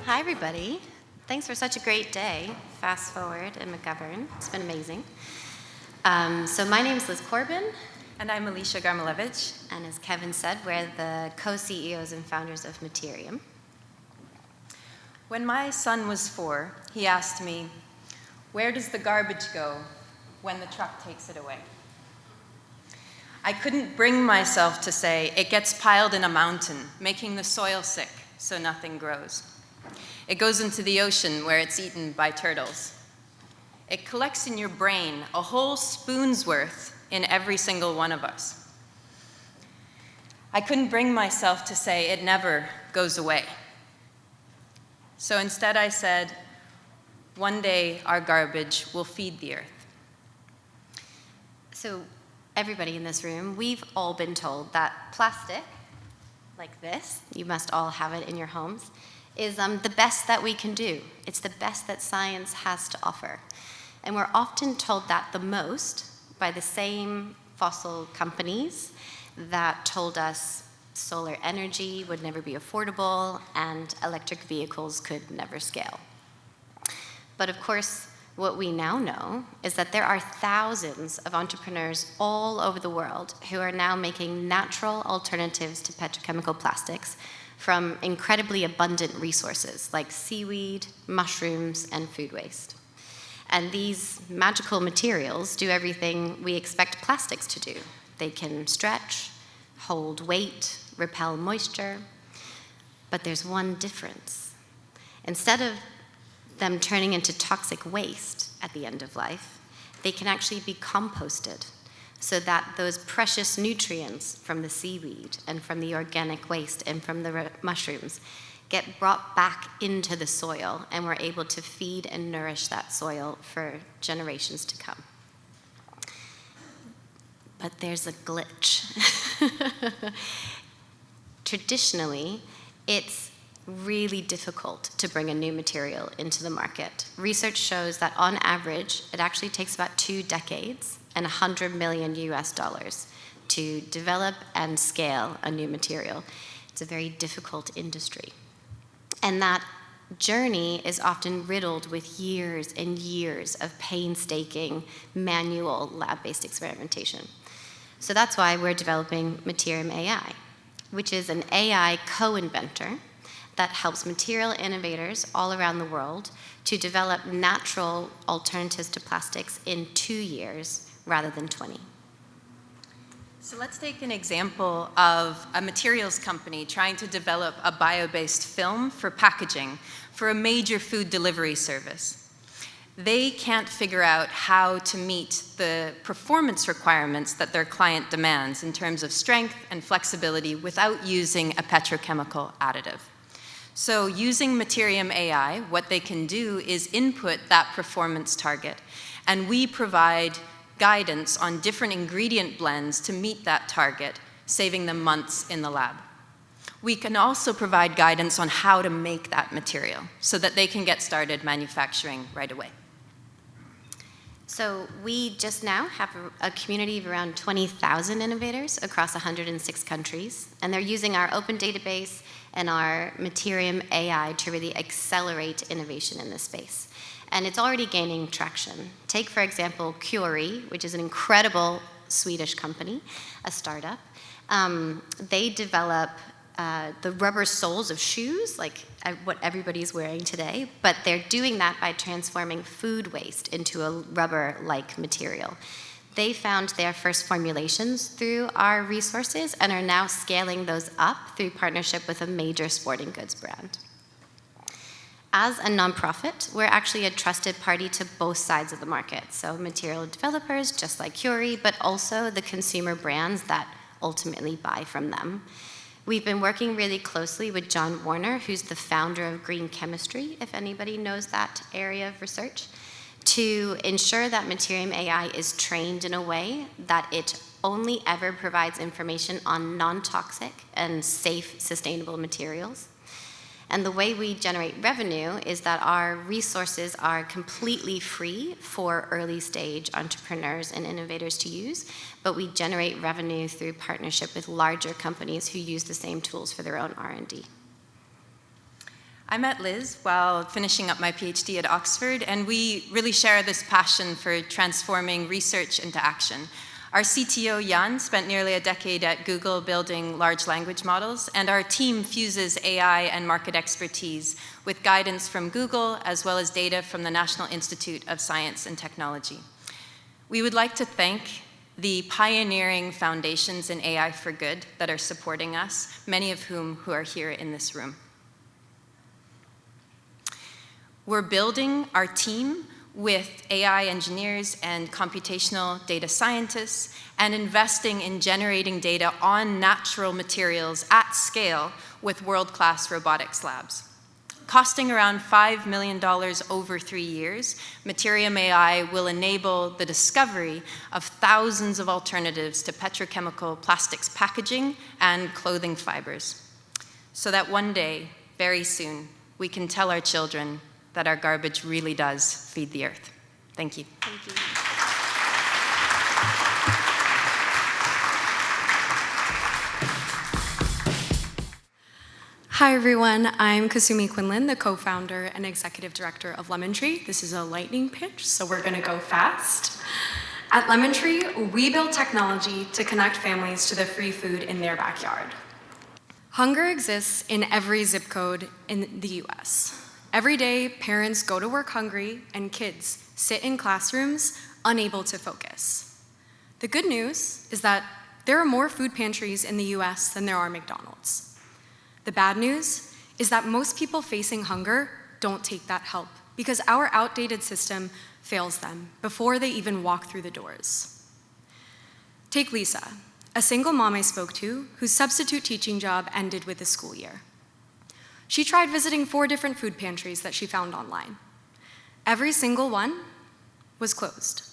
Hi, everybody. Thanks for such a great day. Fast forward in McGovern. It's been amazing. So my name is Liz Corbin. And I'm Alicia Garmalevich. And as Kevin said, we're the co-CEOs and founders of Materiom. When my son was 4, he asked me, "Where does the garbage go when the truck takes it away?" I couldn't bring myself to say, "It gets piled in a mountain, making the soil sick so nothing grows. It goes into the ocean where it's eaten by turtles. It collects in your brain a whole spoon's worth in every single one of us." I couldn't bring myself to say, "It never goes away." So instead I said, "One day our garbage will feed the earth." So everybody in this room, we've all been told that plastic, like this, you must all have it in your homes, is the best that we can do. It's the best that science has to offer. And we're often told that the most by the same fossil companies that told us solar energy would never be affordable and electric vehicles could never scale. But of course, what we now know is that there are thousands of entrepreneurs all over the world who are now making natural alternatives to petrochemical plastics from incredibly abundant resources like seaweed, mushrooms, and food waste. And these magical materials do everything we expect plastics to do. They can stretch, hold weight, repel moisture. But there's one difference. Instead of them turning into toxic waste at the end of life, they can actually be composted so that those precious nutrients from the seaweed and from the organic waste and from the mushrooms get brought back into the soil, and we're able to feed and nourish that soil for generations to come. But there's a glitch. Traditionally, it's really difficult to bring a new material into the market. Research shows that on average, it actually takes about 2 decades and $100 million to develop and scale a new material. It's a very difficult industry. And that journey is often riddled with years and years of painstaking manual lab-based experimentation. So that's why we're developing Materiom.AI, which is an AI co-inventor that helps material innovators all around the world to develop natural alternatives to plastics in 2 years rather than 20. So let's take an example of a materials company trying to develop a bio-based film for packaging for a major food delivery service. They can't figure out how to meet the performance requirements that their client demands in terms of strength and flexibility without using a petrochemical additive. So using Materiom.AI, what they can do is input that performance target, and we provide guidance on different ingredient blends to meet that target, saving them months in the lab. We can also provide guidance on how to make that material so that they can get started manufacturing right away. So we just now have a community of around 20,000 innovators across 106 countries, and they're using our open database and our Materiom.AI to really accelerate innovation in this space. And it's already gaining traction. Take, for example, Curie, which is an incredible Swedish company, a startup. They develop the rubber soles of shoes, like what everybody's wearing today, but they're doing that by transforming food waste into a rubber-like material. They found their first formulations through our resources and are now scaling those up through partnership with a major sporting goods brand. As a nonprofit, we're actually a trusted party to both sides of the market. So material developers, just like Curie, but also the consumer brands that ultimately buy from them. We've been working really closely with John Warner, who's the founder of Green Chemistry, if anybody knows that area of research, to ensure that Materiom.AI is trained in a way that it only ever provides information on non-toxic and safe, sustainable materials. And the way we generate revenue is that our resources are completely free for early stage entrepreneurs and innovators to use, but we generate revenue through partnership with larger companies who use the same tools for their own R&D. I met Liz while finishing up my PhD at Oxford, and we really share this passion for transforming research into action. Our CTO, Jan, spent nearly a decade at Google building large language models, and our team fuses AI and market expertise with guidance from Google, as well as data from the National Institute of Science and Technology. We would like to thank the pioneering foundations in AI for good that are supporting us, many of whom who are here in this room. We're building our team with AI engineers and computational data scientists and investing in generating data on natural materials at scale with world-class robotics labs. Costing around $5 million over 3 years, Materiom AI will enable the discovery of thousands of alternatives to petrochemical plastics packaging and clothing fibers, so that one day, very soon, we can tell our children that our garbage really does feed the earth. Thank you. Thank you. Hi everyone, I'm Kasumi Quinlan, the co-founder and executive director of Lemon Tree. This is a lightning pitch, so we're gonna go fast. At Lemon Tree, we build technology to connect families to the free food in their backyard. Hunger exists in every zip code in the US. Every day, parents go to work hungry and kids sit in classrooms unable to focus. The good news is that there are more food pantries in the US than there are McDonald's. The bad news is that most people facing hunger don't take that help because our outdated system fails them before they even walk through the doors. Take Lisa, a single mom I spoke to whose substitute teaching job ended with the school year. She tried visiting 4 different food pantries that she found online. Every single one was closed.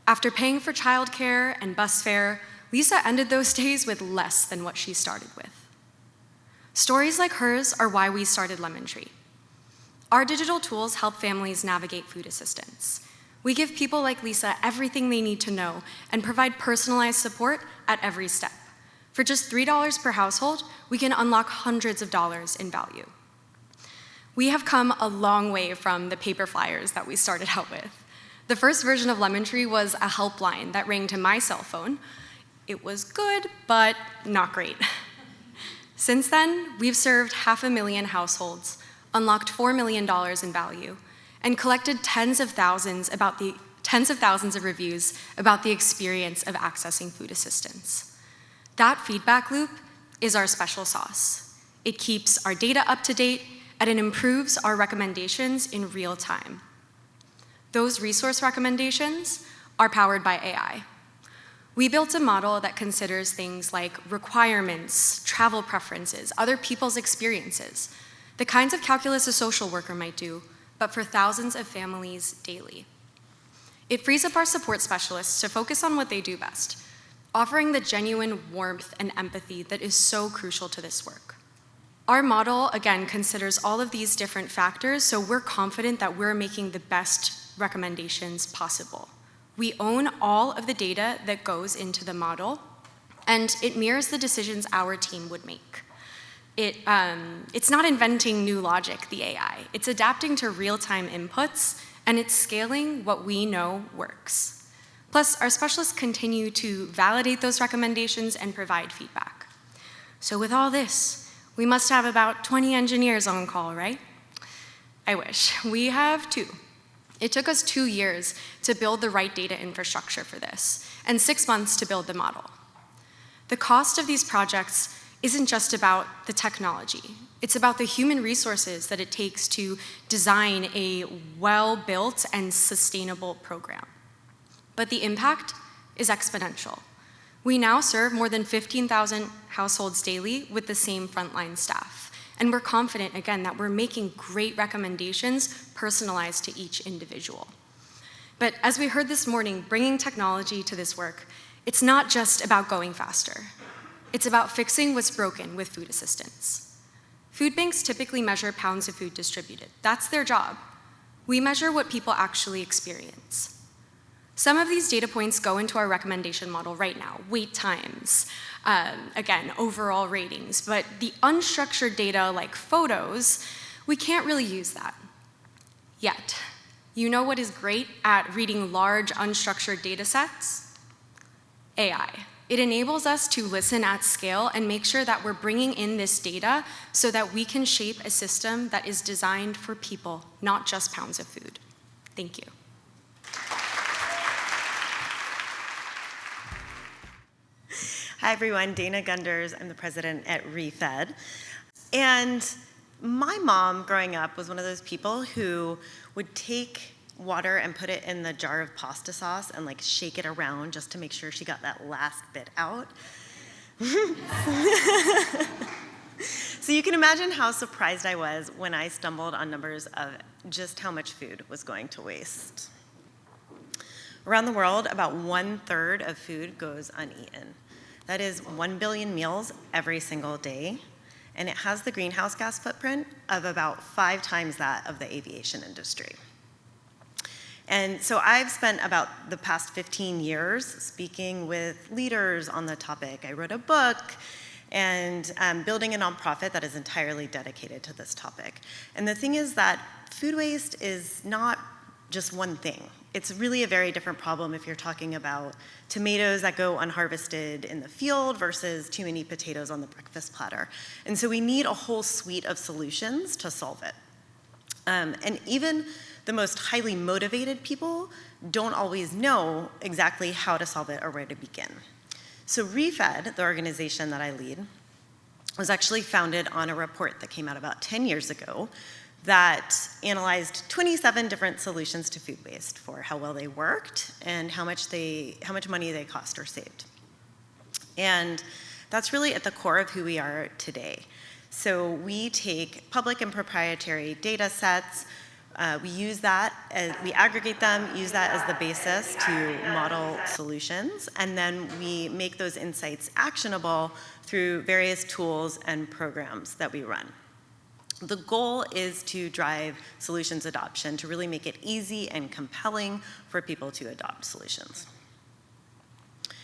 After paying for childcare and bus fare, Lisa ended those days with less than what she started with. Stories like hers are why we started Lemon Tree. Our digital tools help families navigate food assistance. We give people like Lisa everything they need to know and provide personalized support at every step. For just $3 per household, we can unlock hundreds of dollars in value. We have come a long way from the paper flyers that we started out with. The first version of Lemon Tree was a helpline that rang to my cell phone. It was good, but not great. Since then, we've served 500,000 households, unlocked $4 million in value, and collected tens of thousands of reviews about the experience of accessing food assistance. That feedback loop is our special sauce. It keeps our data up to date, and it improves our recommendations in real time. Those resource recommendations are powered by AI. We built a model that considers things like requirements, travel preferences, other people's experiences, the kinds of calculus a social worker might do, but for thousands of families daily. It frees up our support specialists to focus on what they do best, offering the genuine warmth and empathy that is so crucial to this work. Our model, again, considers all of these different factors, so we're confident that we're making the best recommendations possible. We own all of the data that goes into the model, and it mirrors the decisions our team would make. It's not inventing new logic, the AI. It's adapting to real-time inputs, and it's scaling what we know works. Plus, our specialists continue to validate those recommendations and provide feedback. So with all this, we must have about 20 engineers on call, right? I wish. We have 2. It took us 2 years to build the right data infrastructure for this, and 6 months to build the model. The cost of these projects isn't just about the technology. It's about the human resources that it takes to design a well-built and sustainable program. But the impact is exponential. We now serve more than 15,000 households daily with the same frontline staff. And we're confident, again, that we're making great recommendations personalized to each individual. But as we heard this morning, bringing technology to this work, it's not just about going faster. It's about fixing what's broken with food assistance. Food banks typically measure pounds of food distributed. That's their job. We measure what people actually experience. Some of these data points go into our recommendation model right now: wait times, again, overall ratings. But the unstructured data like photos, We can't really use that yet. You know what is great at reading large, unstructured data sets? AI. It enables us to listen at scale and make sure that we're bringing in this data so that we can shape a system that is designed for people, not just pounds of food. Thank you. Hi everyone, Dana Gunders. I'm the president at ReFed. And my mom growing up was one of those people who would take water and put it in the jar of pasta sauce and like shake it around just to make sure she got that last bit out. So you can imagine how surprised I was when I stumbled on numbers of just how much food was going to waste. Around the world, about 1/3 of food goes uneaten. That is 1 billion meals every single day, and it has the greenhouse gas footprint of about 5 times that of the aviation industry. And so I've spent about the past 15 years speaking with leaders on the topic. I wrote a book and building a nonprofit that is entirely dedicated to this topic. And the thing is that food waste is not just one thing. It's really a very different problem if you're talking about tomatoes that go unharvested in the field versus too many potatoes on the breakfast platter. And so we need a whole suite of solutions to solve it. And even the most highly motivated people don't always know exactly how to solve it or where to begin. So ReFed, the organization that I lead, was actually founded on a report that came out about 10 years ago that analyzed 27 different solutions to food waste for how well they worked and how much money they cost or saved. And that's really at the core of who we are today. So we take public and proprietary data sets, we use that, we aggregate them, use that as the basis to model solutions, and then we make those insights actionable through various tools and programs that we run. The goal is to drive solutions adoption, to really make it easy and compelling for people to adopt solutions.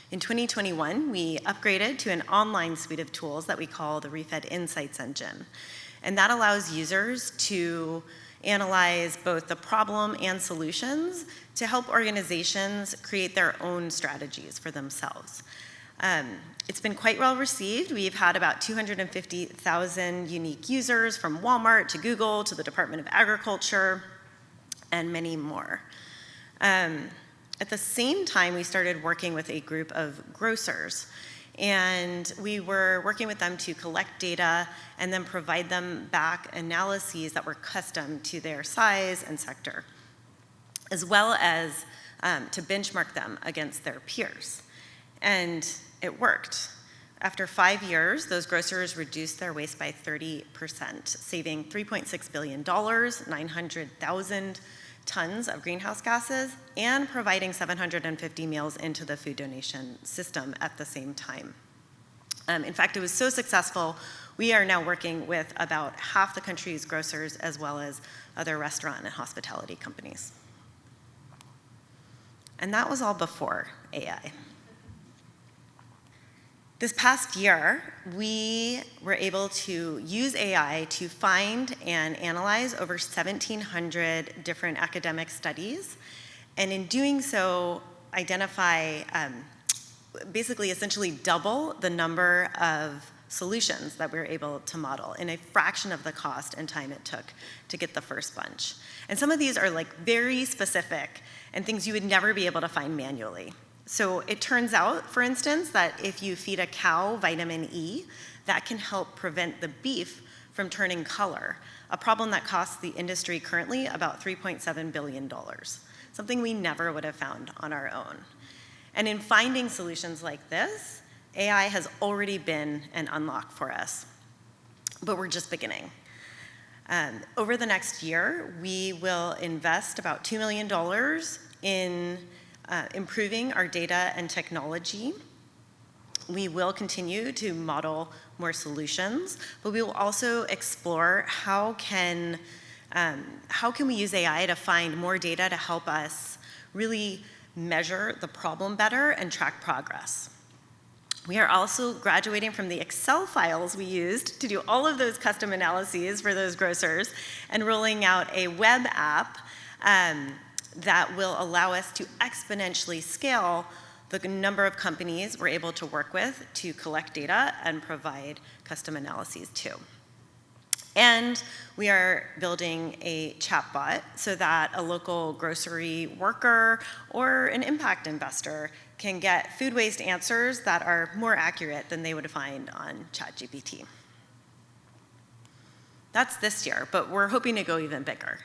In 2021, we upgraded to an online suite of tools that we call the ReFed Insights Engine. And that allows users to analyze both the problem and solutions to help organizations create their own strategies for themselves. It's been quite well received. We've had about 250,000 unique users from Walmart to Google to the Department of Agriculture and many more. At the same time, we started working with a group of grocers, and we were working with them to collect data and then provide them back analyses that were custom to their size and sector, as well as to benchmark them against their peers. And it worked. After 5 years, those grocers reduced their waste by 30%, saving $3.6 billion, 900,000 tons of greenhouse gases, and providing 750 meals into the food donation system at the same time. In fact, it was so successful, we are now working with about half the country's grocers as well as other restaurant and hospitality companies. And that was all before AI. This past year, we were able to use AI to find and analyze over 1,700 different academic studies, and in doing so, identify, basically essentially double the number of solutions that we were able to model in a fraction of the cost and time it took to get the first bunch. And some of these are like very specific and things you would never be able to find manually. So it turns out, for instance, that if you feed a cow vitamin E, that can help prevent the beef from turning color, a problem that costs the industry currently about $3.7 billion, something we never would have found on our own. And in finding solutions like this, AI has already been an unlock for us, but we're just beginning. Over the next year, we will invest about $2 million in improving our data and technology. We will continue to model more solutions, but we will also explore how can we use AI to find more data to help us really measure the problem better and track progress. We are also graduating from the Excel files we used to do all of those custom analyses for those grocers and rolling out a web app that will allow us to exponentially scale the number of companies we're able to work with to collect data and provide custom analyses to. And we are building a chatbot so that a local grocery worker or an impact investor can get food waste answers that are more accurate than they would find on ChatGPT. That's this year, but we're hoping to go even bigger.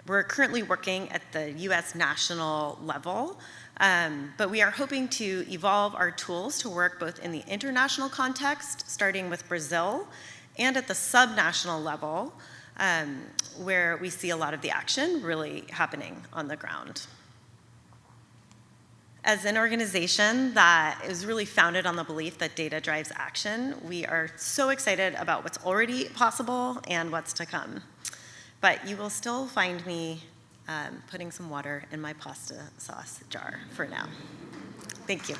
We're currently working at the US national level, but we are hoping to evolve our tools to work both in the international context, starting with Brazil, and at the subnational level, where we see a lot of the action really happening on the ground. As an organization that is really founded on the belief that data drives action, we are so excited about what's already possible and what's to come. But you will still find me putting some water in my pasta sauce jar for now. Thank you.